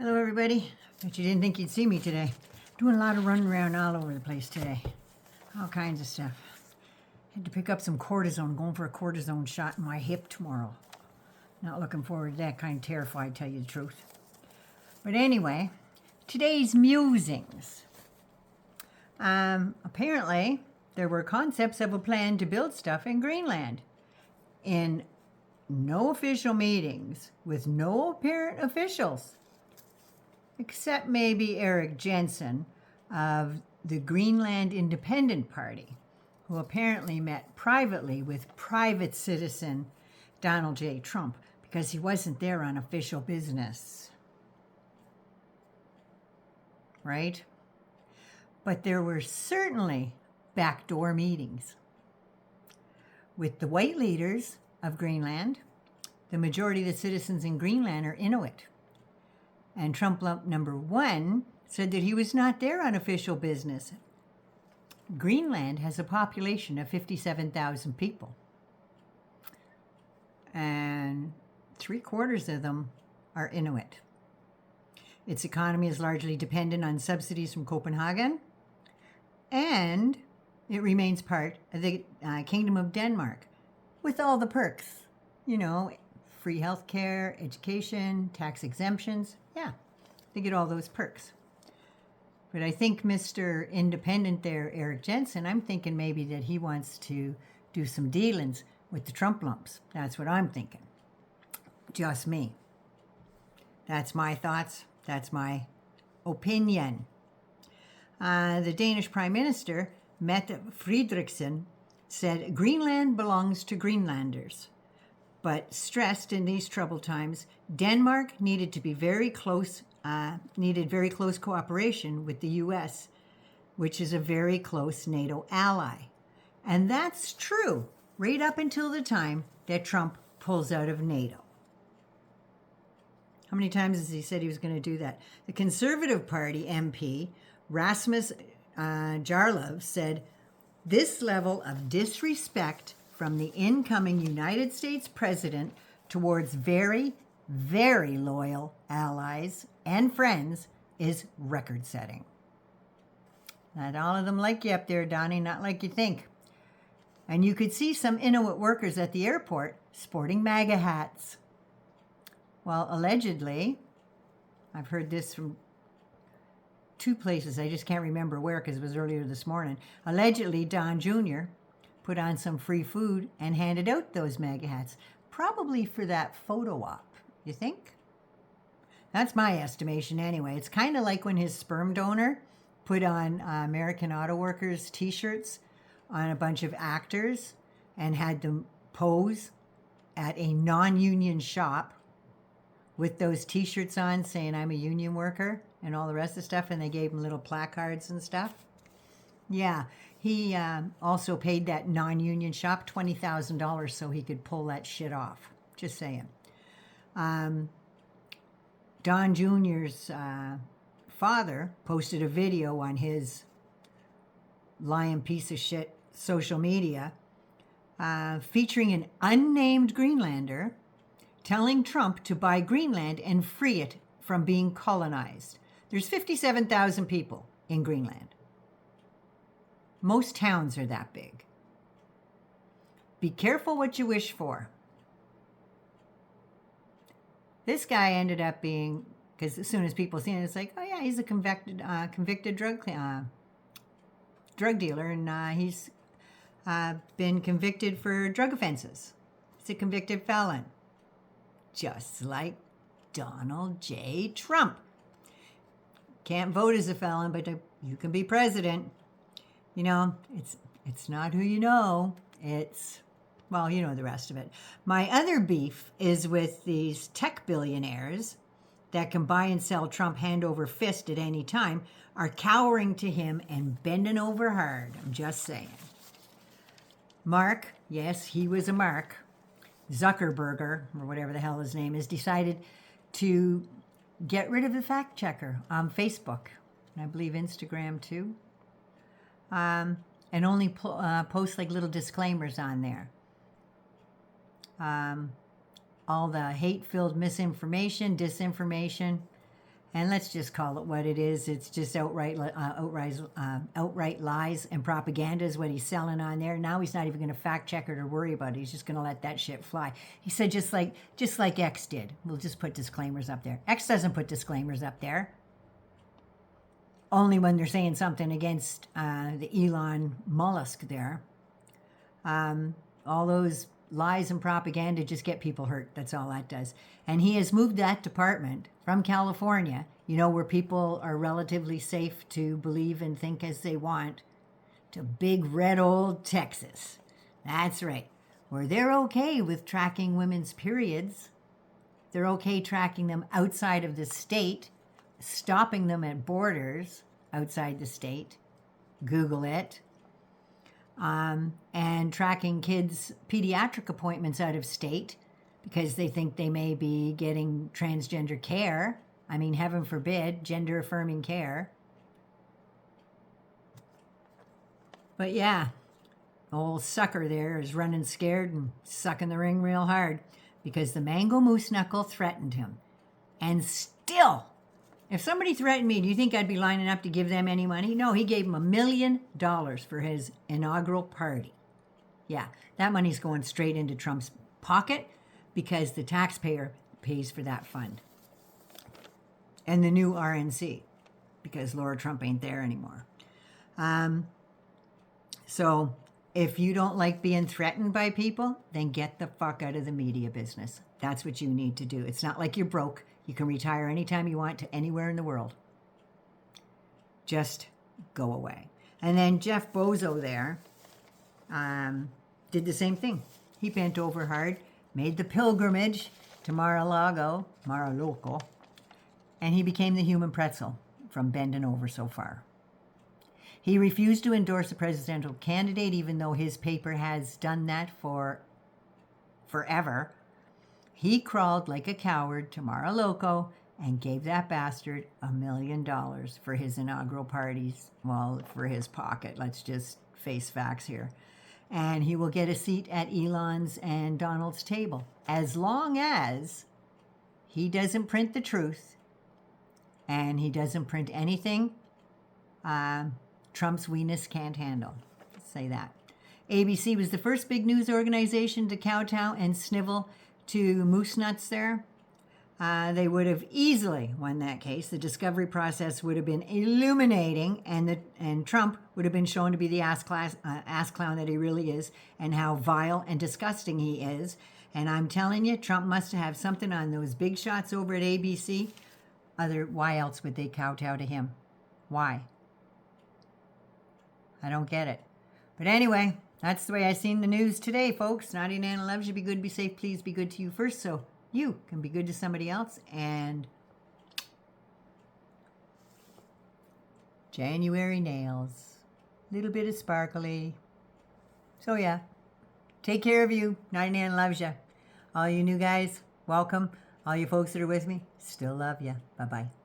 Hello, everybody. Bet you didn't think you'd see me today. Doing a lot of running around all over the place today. All kinds of stuff. Had to pick up some cortisone, going for a cortisone shot in my hip tomorrow. Not looking forward to that, kind of terrified, tell you the truth. But anyway, today's musings. Apparently, there were concepts of a plan to build stuff in Greenland. In no official meetings, with no apparent officials. Except maybe Eric Jensen of the Greenland Independent Party, who apparently met privately with private citizen Donald J. Trump because he wasn't there on official business. Right? But there were certainly backdoor meetings with the white leaders of Greenland. The majority of the citizens in Greenland are Inuit. And Trump lump number one said that he was not there on official business. Greenland has a population of 57,000 people. And 3/4 of them are Inuit. Its economy is largely dependent on subsidies from Copenhagen. And it remains part of the Kingdom of Denmark with all the perks. You know, free health care, education, tax exemptions. Yeah, they get all those perks. But I think Mr. Independent there, Eric Jensen, I'm thinking maybe that he wants to do some dealings with the Trump lumps. That's what I'm thinking. Just me. That's my thoughts. That's my opinion. The Danish Prime Minister, Mette Frederiksen, said Greenland belongs to Greenlanders, but stressed in these troubled times, Denmark needed to be very close cooperation with the U.S., which is a very close NATO ally. And that's true right up until the time that Trump pulls out of NATO. How many times has he said he was going to do that? The Conservative Party MP, Rasmus Jarlov, said, this level of disrespect from the incoming United States president towards very, very loyal allies and friends is record-setting. Not all of them like you up there, Donnie, not like you think. And you could see some Inuit workers at the airport sporting MAGA hats. Well, allegedly, I've heard this from two places, I just can't remember where because it was earlier this morning. Allegedly, Don Jr. put on some free food and handed out those MAGA hats, probably for that photo op, you think? That's my estimation anyway. It's kind of like when his sperm donor put on American Auto Workers t-shirts on a bunch of actors and had them pose at a non-union shop with those t-shirts on saying I'm a union worker and all the rest of the stuff, and they gave him little placards and stuff. Yeah, he also paid that non-union shop $20,000 so he could pull that shit off. Just saying. Don Jr.'s father posted a video on his lying piece of shit social media featuring an unnamed Greenlander telling Trump to buy Greenland and free it from being colonized. There's 57,000 people in Greenland. Most towns are that big. Be careful what you wish for. This guy ended up being, because as soon as people see it, it's like, oh yeah, he's a convicted drug dealer, and he's been convicted for drug offenses. He's a convicted felon. Just like Donald J. Trump. Can't vote as a felon, but you can be president. You know, it's not who you know. It's, well, you know the rest of it. My other beef is with these tech billionaires that can buy and sell Trump hand over fist at any time, are cowering to him and bending over hard. I'm just saying. Mark, yes, he was a Mark, Zuckerberger, or whatever the hell his name is, decided to get rid of the fact checker on Facebook, and I believe Instagram too, and only post like little disclaimers on there. All the hate-filled misinformation, disinformation, And let's just call it what it is. It's just outright lies and propaganda is what he's selling on there. Now he's not even going to fact check it or worry about it. He's just going to let that shit fly. He said just like X did. We'll just put disclaimers up there. X doesn't put disclaimers up there. Only when they're saying something against the Elon mollusk there. All those lies and propaganda just get people hurt. That's all that does. And he has moved that department from California, where people are relatively safe to believe and think as they want, to big red old Texas. That's right. Where they're okay with tracking women's periods. They're okay tracking them outside of the state, stopping them at borders outside the state. Google it. And tracking kids' pediatric appointments out of state because they think they may be getting transgender care. I mean, heaven forbid, gender-affirming care. But yeah, old sucker there is running scared and sucking the ring real hard because the mango moose knuckle threatened him. And still, if somebody threatened me, do you think I'd be lining up to give them any money? No, he gave him $1 million for his inaugural party. Yeah, that money's going straight into Trump's pocket because the taxpayer pays for that fund. And the new RNC, because Laura Trump ain't there anymore. So if you don't like being threatened by people, then get the fuck out of the media business. That's what you need to do. It's not like you're broke. You can retire anytime you want to anywhere in the world. Just go away. And then Jeff Bozo there did the same thing. He bent over hard, made the pilgrimage to Mar-a-Lago, and he became the human pretzel from bending over so far. He refused to endorse a presidential candidate, even though his paper has done that for forever. He crawled like a coward to Mar-a-Lago and gave that bastard $1 million for his inaugural parties. Well, for his pocket. Let's just face facts here. And he will get a seat at Elon's and Donald's table, as long as he doesn't print the truth and he doesn't print anything Trump's weenus can't handle. Let's say that. ABC was the first big news organization to kowtow and snivel to moose nuts there. They would have easily won that case. The discovery process would have been illuminating, and Trump would have been shown to be the ass clown that he really is, and how vile and disgusting he is. And I'm telling you, Trump must have something on those big shots over at ABC. Why else would they kowtow to him? Why? I don't get it. But anyway, that's the way I seen the news today, folks. Naughty Nana loves you. Be good, be safe. Please be good to you first so you can be good to somebody else. And January nails. Little bit of sparkly. So yeah, take care of you. Naughty Nana loves you. All you new guys, welcome. All you folks that are with me, still love you. Bye-bye.